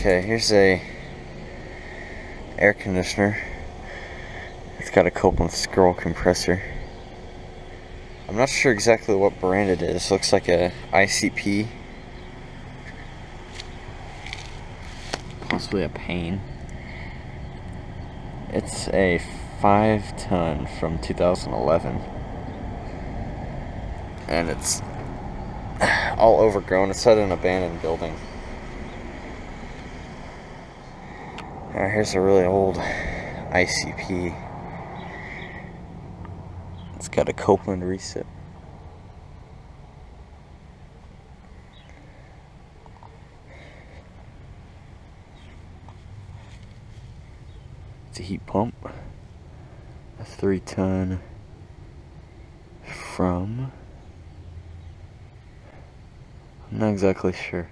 Okay, here's a air conditioner. It's got a Copeland scroll compressor. I'm not sure exactly what brand it is. Looks like a ICP. Possibly a Payne. It's a 5-ton from 2011. And it's all overgrown. It's at an abandoned building. Here's a really old ICP. It's got a Copeland recip. It's a heat pump. A 3-ton from... I'm not exactly sure.